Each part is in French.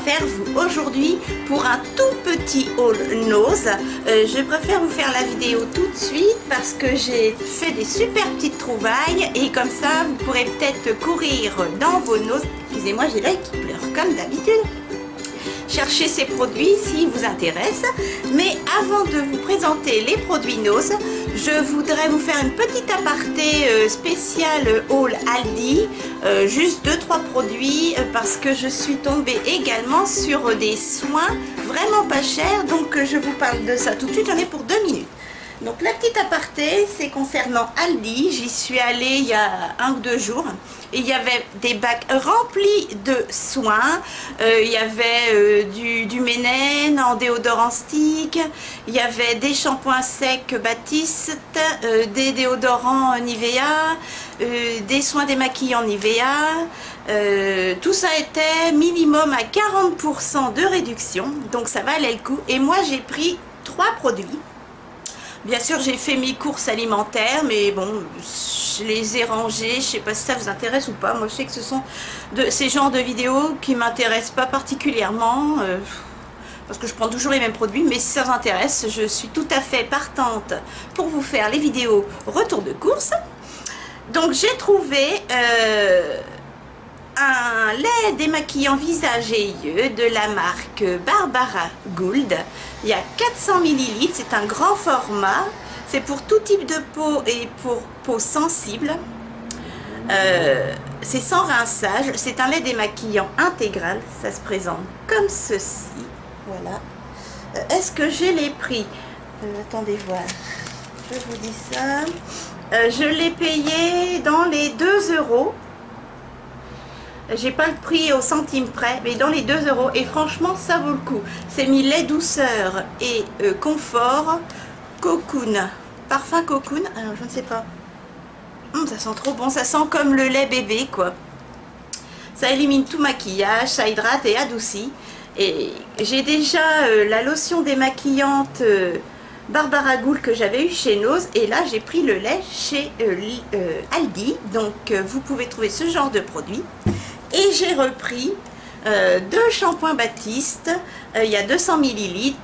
vers vous aujourd'hui pour un tout petit haul nose. Je préfère vous faire la vidéo tout de suite parce que j'ai fait des super petites trouvailles et comme ça vous pourrez peut-être courir dans vos noses. Excusez-moi, j'ai l'œil qui pleure comme d'habitude. Cherchez ces produits s'ils vous intéressent. Mais avant de vous présenter les produits Nose, je voudrais vous faire une petite aparté spéciale haul Aldi. Juste 2-3 produits parce que je suis tombée également sur des soins vraiment pas chers. Donc je vous parle de ça tout de suite, j'en ai pour 2 minutes. Donc la petite aparté, c'est concernant Aldi. J'y suis allée il y a 1 ou 2 jours. Et il y avait des bacs remplis de soins. Il y avait du Ménène en déodorant stick. Il y avait des shampoings secs Baptiste, des déodorants Nivea, des soins démaquillants Nivea. Tout ça était minimum à 40% de réduction. Donc ça valait le coup. Et moi j'ai pris 3 produits. Bien sûr, j'ai fait mes courses alimentaires, mais bon, je les ai rangées. Je ne sais pas si ça vous intéresse ou pas. Moi, je sais que ce sont ces genres de vidéos qui ne m'intéressent pas particulièrement, parce que je prends toujours les mêmes produits. Mais si ça vous intéresse, je suis tout à fait partante pour vous faire les vidéos retour de course. Donc, j'ai trouvé un lait démaquillant visage et yeux de la marque Barbara Gould. Il y a 400 ml, c'est un grand format, c'est pour tout type de peau et pour peau sensible. C'est sans rinçage, c'est un lait démaquillant intégral, ça se présente comme ceci. Voilà. Est-ce que j'ai les prix? Attendez voir, je vous dis ça. Je l'ai payé dans les 2 €. J'ai pas le prix au centime près, mais dans les 2 € et franchement ça vaut le coup. C'est mis lait douceur et confort, cocoon, parfum cocoon, alors je ne sais pas. Ça sent trop bon, ça sent comme le lait bébé quoi. Ça élimine tout maquillage, ça hydrate et adoucit. Et j'ai déjà la lotion démaquillante Barbara Gould que j'avais eu chez Nose, et là j'ai pris le lait chez Aldi, donc vous pouvez trouver ce genre de produit. Et j'ai repris 2 shampoings Baptiste, il y a 200 ml.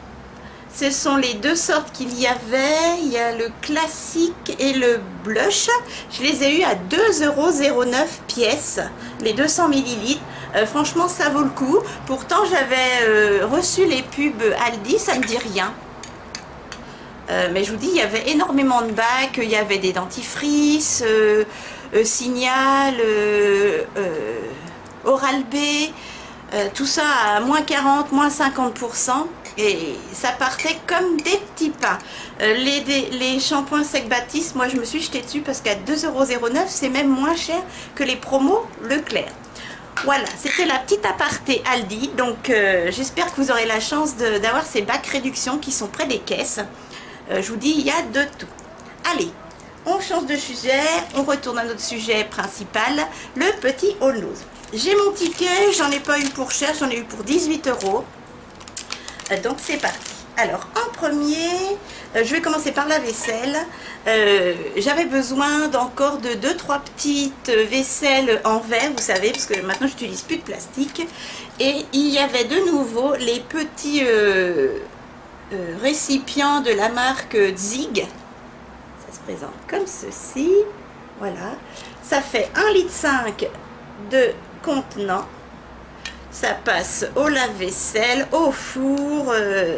Ce sont les 2 sortes qu'il y avait, il y a le classique et le blush. Je les ai eu à 2,09 € pièce, les 200 ml. Franchement ça vaut le coup. Pourtant j'avais reçu les pubs Aldi, ça ne me dit rien. Mais je vous dis, il y avait énormément de bacs, il y avait des dentifrices, Signal, Oral-B, tout ça à moins 40, moins 50%, et ça partait comme des petits pains. Les shampoings sec Baptiste, moi je me suis jetée dessus parce qu'à 2,09 € c'est même moins cher que les promos Leclerc. Voilà, c'était la petite aparté Aldi, donc j'espère que vous aurez la chance d'avoir ces bacs réduction qui sont près des caisses. Je vous dis, il y a de tout. Allez, on change de sujet, on retourne à notre sujet principal, le petit haul nose. J'ai mon ticket, j'en ai pas eu pour cher, j'en ai eu pour 18 €. Donc c'est parti. Alors en premier, je vais commencer par la vaisselle. J'avais besoin d'encore de 2-3 petites vaisselles en verre, vous savez, parce que maintenant j'utilise plus de plastique. Et il y avait de nouveau les petits récipients de la marque Zig. Ça se présente comme ceci. Voilà. Ça fait 1,5 litre de contenant. Ça passe au lave-vaisselle, au four. De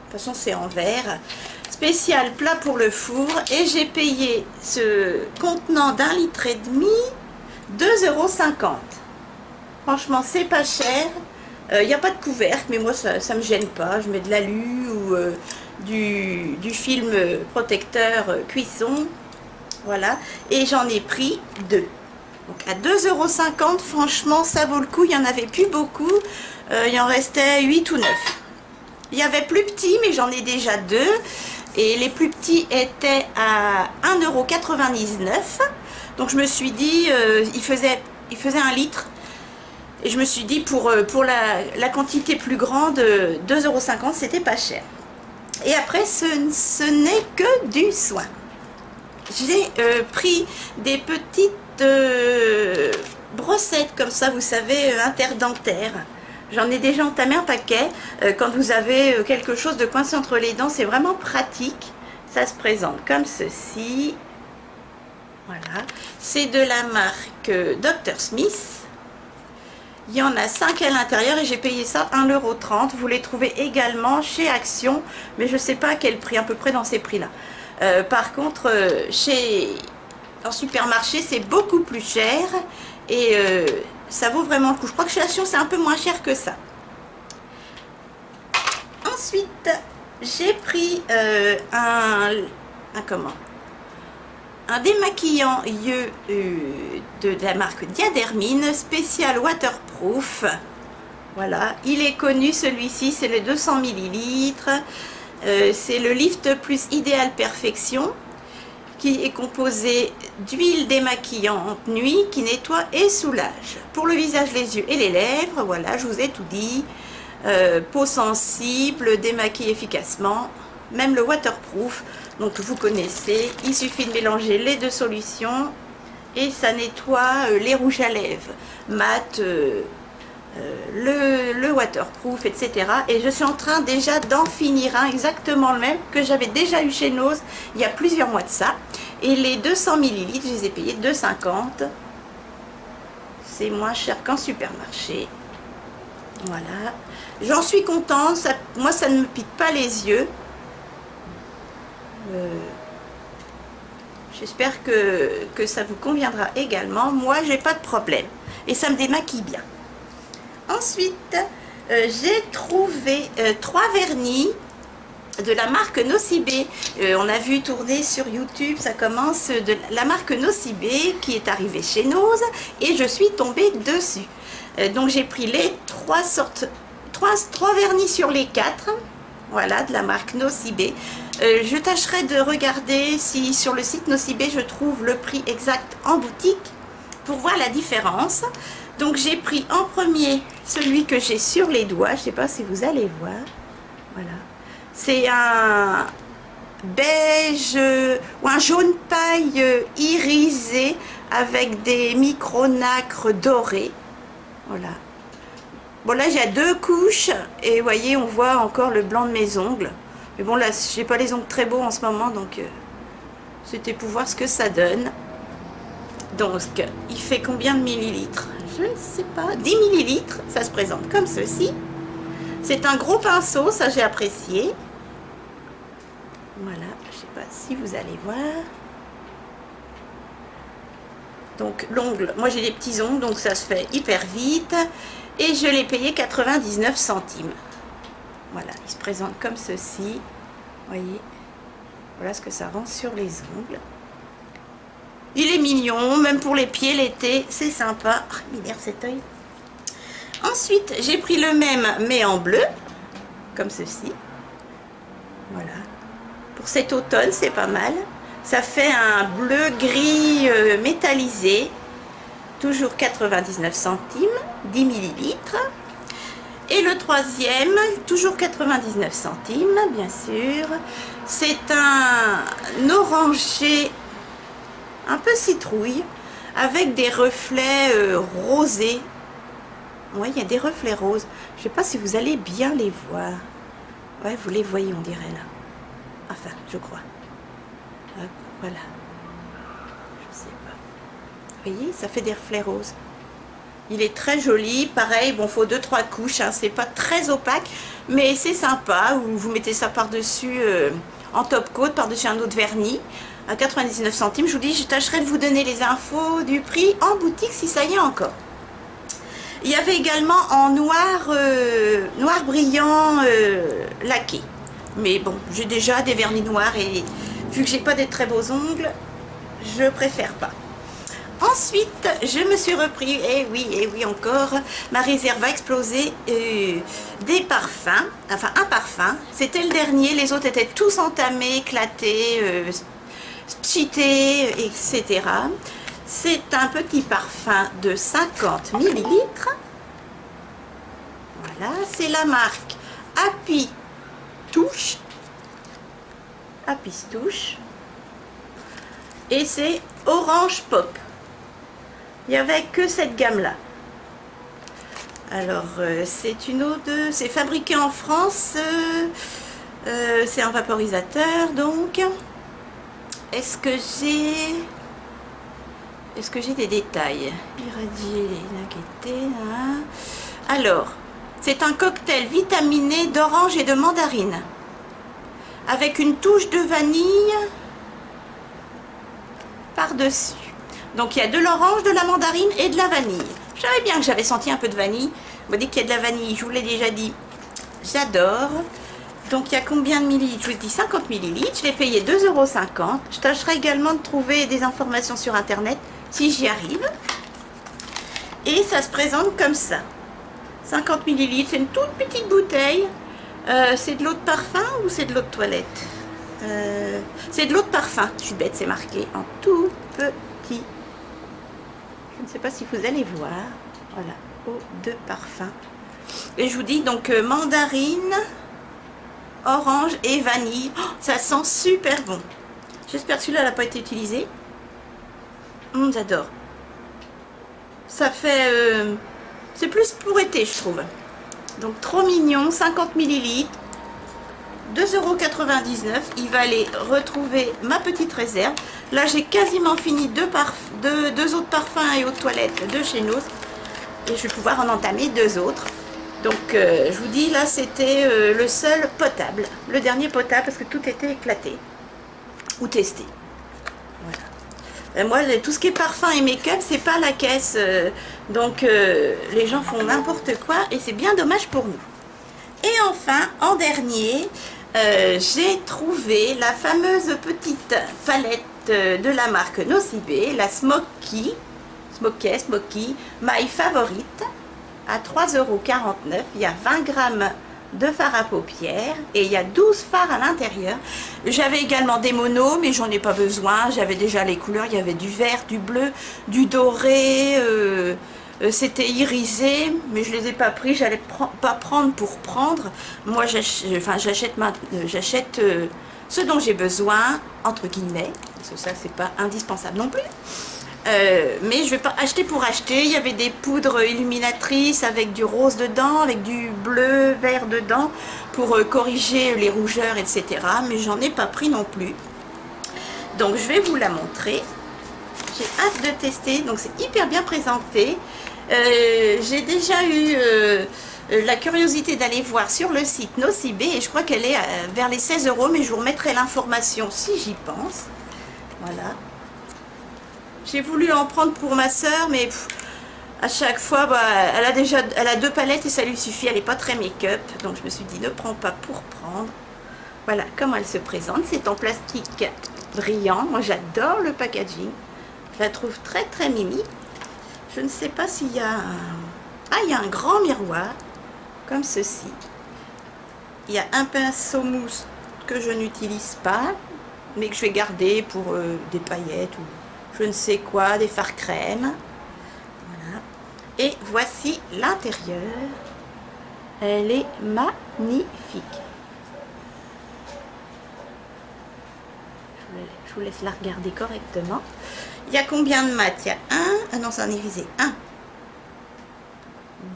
toute façon, c'est en verre. Spécial plat pour le four. Et j'ai payé ce contenant d'1,5 litre 2,50 €. Franchement, c'est pas cher. Il n'y a pas de couvercle, mais moi ça me gêne pas. Je mets de l'alu ou du film protecteur cuisson. Voilà. Et j'en ai pris 2. Donc à 2,50 €, franchement ça vaut le coup. Il n'y en avait plus beaucoup. Il en restait 8 ou 9. Il y avait plus petits, mais j'en ai déjà 2. Et les plus petits étaient à 1,99 €. Donc je me suis dit, il faisait 1 litre. Et je me suis dit, pour la quantité plus grande, 2,50 €, c'était pas cher. Et après, ce n'est que du soin. J'ai pris des petites brossettes comme ça, vous savez, interdentaires. J'en ai déjà entamé un paquet. Quand vous avez quelque chose de coincé entre les dents, c'est vraiment pratique. Ça se présente comme ceci. Voilà. C'est de la marque Dr. Smith. Il y en a 5 à l'intérieur et j'ai payé ça 1,30 €. Vous les trouvez également chez Action, mais je ne sais pas à quel prix, à peu près dans ces prix-là. Par contre, en supermarché, c'est beaucoup plus cher et ça vaut vraiment le coup. Je crois que chez Action, c'est un peu moins cher que ça. Ensuite, j'ai pris un démaquillant yeux de la marque Diadermine, spécial waterproof. Voilà, il est connu celui-ci, c'est le 200 ml. C'est le Lift Plus Idéal Perfection, qui est composé d'huile démaquillante nuit qui nettoie et soulage. Pour le visage, les yeux et les lèvres, voilà, je vous ai tout dit. Peau sensible, démaquille efficacement, même le waterproof. Donc vous connaissez, il suffit de mélanger les deux solutions et ça nettoie les rouges à lèvres mat, le waterproof, etc. Et je suis en train déjà d'en finir un exactement le même que j'avais déjà eu chez Nose il y a plusieurs mois de ça. Et les 200 ml, je les ai payés 2,50 €. C'est moins cher qu'en supermarché. Voilà. J'en suis contente. Ça, moi, ça ne me pique pas les yeux. J'espère que ça vous conviendra également. Moi, j'ai pas de problème. Et ça me démaquille bien. Ensuite, j'ai trouvé 3 vernis de la marque Nocibé. On a vu tourner sur YouTube, ça commence de la marque Nocibé qui est arrivée chez Nose et je suis tombée dessus. Donc j'ai pris les 3 vernis sur les 4. Voilà, de la marque Nocibé. Je tâcherai de regarder si sur le site Nocibé je trouve le prix exact en boutique pour voir la différence. Donc j'ai pris en premier celui que j'ai sur les doigts, je ne sais pas si vous allez voir. Voilà. C'est un beige ou un jaune paille irisé avec des micro-nacres dorés. Voilà. Bon là j'ai 2 couches et vous voyez on voit encore le blanc de mes ongles. Mais bon là j'ai pas les ongles très beaux en ce moment donc c'était pour voir ce que ça donne. Donc il fait combien de millilitres? Je ne sais pas. 10 millilitres, ça se présente comme ceci. C'est un gros pinceau, ça j'ai apprécié. Voilà, je ne sais pas si vous allez voir. Donc l'ongle, moi j'ai des petits ongles donc ça se fait hyper vite. Et je l'ai payé 99 centimes. Voilà, il se présente comme ceci. Voyez, voilà ce que ça rend sur les ongles. Il est mignon, même pour les pieds l'été, c'est sympa. Ah, il m'énerve cet œil. Ensuite, j'ai pris le même, mais en bleu, comme ceci. Voilà. Pour cet automne, c'est pas mal. Ça fait un bleu-gris métallisé. Toujours 99 centimes, 10 millilitres. Et le troisième, toujours 99 centimes, bien sûr. C'est un orangé un peu citrouille avec des reflets rosés. Oui, il y a des reflets roses. Je ne sais pas si vous allez bien les voir. Ouais, vous les voyez, on dirait là. Enfin, je crois. Hop, voilà. Je sais pas. Vous voyez, ça fait des reflets roses. Il est très joli. Pareil, bon, faut 2-3 couches. Hein, c'est pas très opaque, mais c'est sympa. Vous mettez ça par-dessus en top coat, par-dessus un autre vernis. À 99 centimes, je vous dis, je tâcherai de vous donner les infos du prix en boutique si ça y est encore. Il y avait également en noir, noir brillant laqué. Mais bon, j'ai déjà des vernis noirs et vu que j'ai pas des très beaux ongles, je préfère pas. Ensuite, je me suis repris, et oui encore, ma réserve a explosé des parfums, enfin un parfum. C'était le dernier, les autres étaient tous entamés, éclatés, cheaté, etc. C'est un petit parfum de 50 millilitres. Voilà, c'est la marque Happy Touche. Happy Touche. Et c'est Orange Pop. Il n'y avait que cette gamme-là. Alors, c'est une eau de... C'est fabriqué en France. C'est un vaporisateur, donc. Est-ce que j'ai des détails? Irradier les inquiétés. Hein. Alors, c'est un cocktail vitaminé d'orange et de mandarine. Avec une touche de vanille par-dessus. Donc, il y a de l'orange, de la mandarine et de la vanille. Je savais bien que j'avais senti un peu de vanille. On m'a dit qu'il y a de la vanille, je vous l'ai déjà dit. J'adore. Donc il y a combien de millilitres? Je vous dis 50 millilitres. Je l'ai payé 2,50 €. Je tâcherai également de trouver des informations sur internet si j'y arrive. Et ça se présente comme ça. 50 millilitres, c'est une toute petite bouteille. C'est de l'eau de parfum ou c'est de l'eau de toilette? C'est de l'eau de parfum. Je suis bête, c'est marqué en tout petit. Je ne sais pas si vous allez voir. Voilà, eau de parfum. Et je vous dis donc mandarine, orange et vanille. Oh, ça sent super bon. J'espère que celui-là n'a pas été utilisé. J'adore. Ça fait... c'est plus pour été, je trouve. Donc trop mignon, 50 millilitres. 2,99 €. Il va aller retrouver ma petite réserve. Là, j'ai quasiment fini deux eaux de parfum et eau de toilette de chez nous. Et je vais pouvoir en entamer 2 autres. Donc, je vous dis, là, c'était le seul potable. Le dernier potable, parce que tout était éclaté. Ou testé. Voilà. Moi, tout ce qui est parfum et make-up, c'est pas la caisse. Donc, les gens font n'importe quoi. Et c'est bien dommage pour nous. Et enfin, en dernier... j'ai trouvé la fameuse petite palette de la marque Nocibé, la Smoky, my favorite, à 3,49 €. Il y a 20 grammes de fard à paupières et il y a 12 fards à l'intérieur. J'avais également des monos, mais j'en ai pas besoin. J'avais déjà les couleurs, il y avait du vert, du bleu, du doré, c'était irisé, mais je les ai pas pris, j'allais pas prendre pour prendre. Moi j'achète ce dont j'ai besoin, entre guillemets, parce que ça c'est pas indispensable non plus. Mais je vais pas acheter pour acheter. Il y avait des poudres illuminatrices avec du rose dedans, avec du bleu, vert dedans, pour corriger les rougeurs, etc. Mais j'en ai pas pris non plus. Donc je vais vous la montrer. J'ai hâte de tester, donc c'est hyper bien présenté. J'ai déjà eu la curiosité d'aller voir sur le site Nocibé et je crois qu'elle est vers les 16 €, mais je vous remettrai l'information si j'y pense. Voilà. J'ai voulu en prendre pour ma soeur, mais à chaque fois, bah, elle a 2 palettes et ça lui suffit, elle n'est pas très make-up. Donc je me suis dit, ne prends pas pour prendre. Voilà comment elle se présente. C'est en plastique brillant. Moi j'adore le packaging. Je la trouve très très mimi. Je ne sais pas s'il y a il y a un grand miroir, comme ceci. Il y a un pinceau mousse que je n'utilise pas, mais que je vais garder pour des paillettes ou je ne sais quoi, des fards crème. Voilà. Et voici l'intérieur. Elle est magnifique. Je vous laisse la regarder correctement. Il y a combien de mat? Il y a ah non, ça en est visé. 1,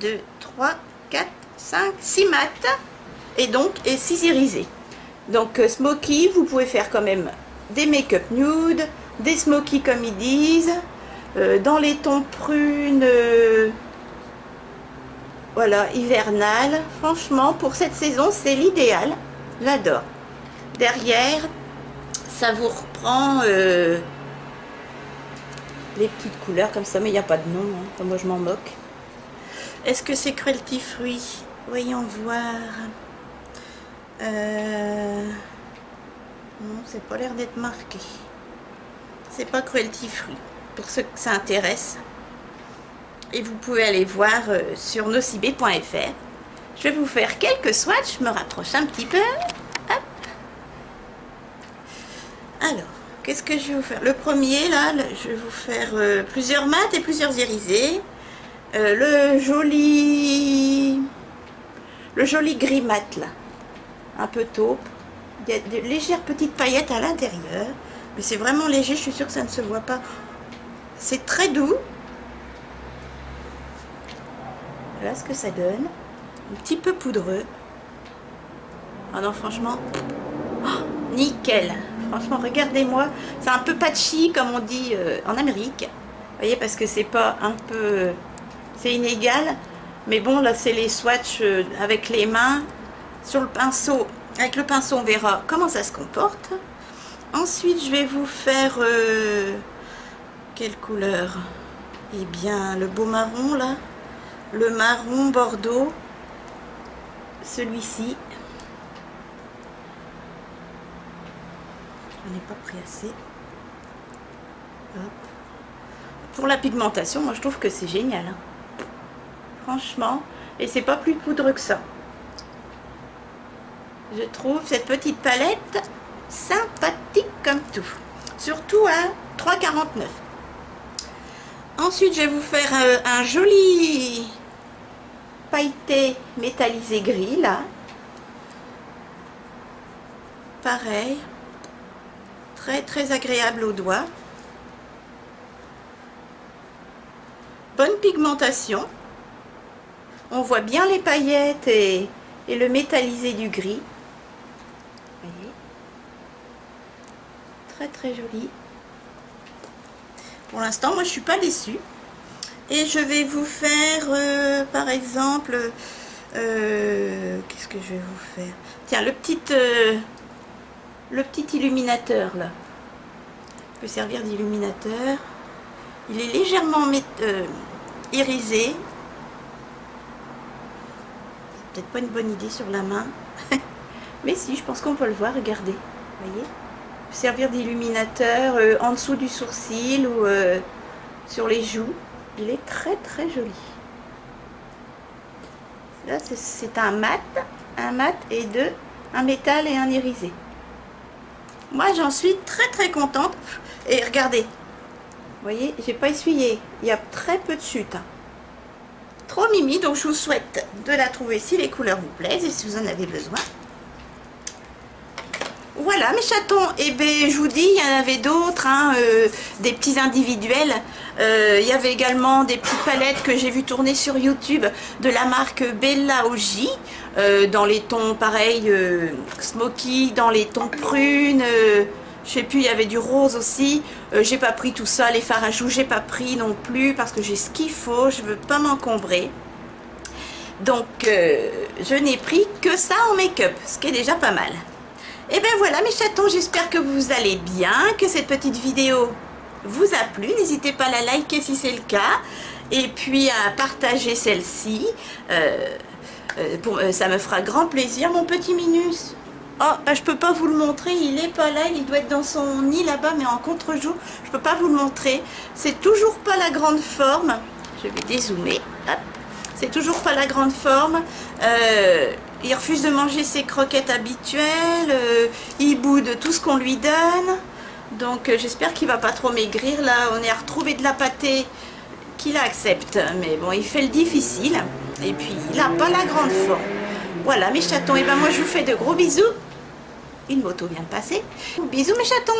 2, 3, 4, 5, 6 mat. Et donc, 6 irisés. Donc, smoky, vous pouvez faire quand même des make-up nude, des smoky comme ils disent, dans les tons prunes, voilà, hivernal. Franchement, pour cette saison, c'est l'idéal. J'adore. Derrière, ça vous reprend les petites couleurs comme ça, mais il n'y a pas de nom, hein. Enfin, moi je m'en moque. Est-ce que c'est Cruelty Fruit? Voyons voir. Non, c'est pas l'air d'être marqué. C'est pas Cruelty Fruit, pour ceux que ça intéresse. Et vous pouvez aller voir sur nocibé.fr. Je vais vous faire quelques swatchs, je me rapproche un petit peu. Hop. Alors, qu'est-ce que je vais vous faire? Le premier, là, je vais vous faire plusieurs mats et plusieurs irisés. Le joli gris mat, là. Un peu taupe. Il y a de légères petites paillettes à l'intérieur. Mais c'est vraiment léger, je suis sûre que ça ne se voit pas. C'est très doux. Voilà ce que ça donne. Un petit peu poudreux. Ah non, franchement, oh, nickel. Franchement, regardez-moi. C'est un peu patchy, comme on dit en Amérique. Vous voyez, parce que c'est pas un peu... c'est inégal. Mais bon, là, c'est les swatchs avec les mains. Sur le pinceau, avec le pinceau, on verra comment ça se comporte. Ensuite, je vais vous faire... quelle couleur? Eh bien, le beau marron, là. Le marron bordeaux. Celui-ci. On n'est pas pris assez. Hop. Pour la pigmentation, moi je trouve que c'est génial. Hein. Franchement. Et c'est pas plus poudreux que ça. Je trouve cette petite palette sympathique comme tout. Surtout à 3,49 €. Ensuite, je vais vous faire un joli pailleté métallisé gris, là. Pareil. Très, très agréable au doigt. Bonne pigmentation. On voit bien les paillettes et le métallisé du gris. Vous voyez. Très, très joli. Pour l'instant, moi, je suis pas déçue. Et je vais vous faire, par exemple, qu'est-ce que je vais vous faire? Tiens, le petit illuminateur, là. Il peut servir d'illuminateur. Il est légèrement irisé. C'est peut-être pas une bonne idée sur la main. Mais si, je pense qu'on peut le voir, regardez. Vous voyez? Il peut servir d'illuminateur en dessous du sourcil ou sur les joues. Il est très très joli. Là, c'est un mat et un métal et un irisé. Moi, j'en suis très très contente. Et regardez, vous voyez, j'ai pas essuyé. Il y a très peu de chute. Hein. Trop mimi, donc je vous souhaite de la trouver si les couleurs vous plaisent et si vous en avez besoin. Voilà mes chatons, et bien je vous dis, il y en avait d'autres, hein, des petits individuels. Il y avait également des petites palettes que j'ai vu tourner sur YouTube de la marque Bella Oji, dans les tons pareil, smoky, dans les tons prunes, je sais plus, il y avait du rose aussi. J'ai pas pris tout ça, les fards à joues, j'ai pas pris non plus parce que j'ai ce qu'il faut, je veux pas m'encombrer. Donc je n'ai pris que ça en make-up, ce qui est déjà pas mal. Et bien voilà mes chatons, j'espère que vous allez bien, que cette petite vidéo vous a plu. N'hésitez pas à la liker si c'est le cas. Et puis à partager celle-ci. Ça me fera grand plaisir. Mon petit Minus. Oh, bah, je peux pas vous le montrer. Il est pas là. Il doit être dans son nid là-bas, mais en contre-jour. Je peux pas vous le montrer. C'est toujours pas la grande forme. Je vais dézoomer. Hop. C'est toujours pas la grande forme. Il refuse de manger ses croquettes habituelles, il boude tout ce qu'on lui donne, donc j'espère qu'il va pas trop maigrir. Là on est à retrouver de la pâtée qu'il accepte, mais bon il fait le difficile, et puis il n'a pas la grande forme. Voilà mes chatons, et ben moi je vous fais de gros bisous. Une moto vient de passer. Bisous mes chatons.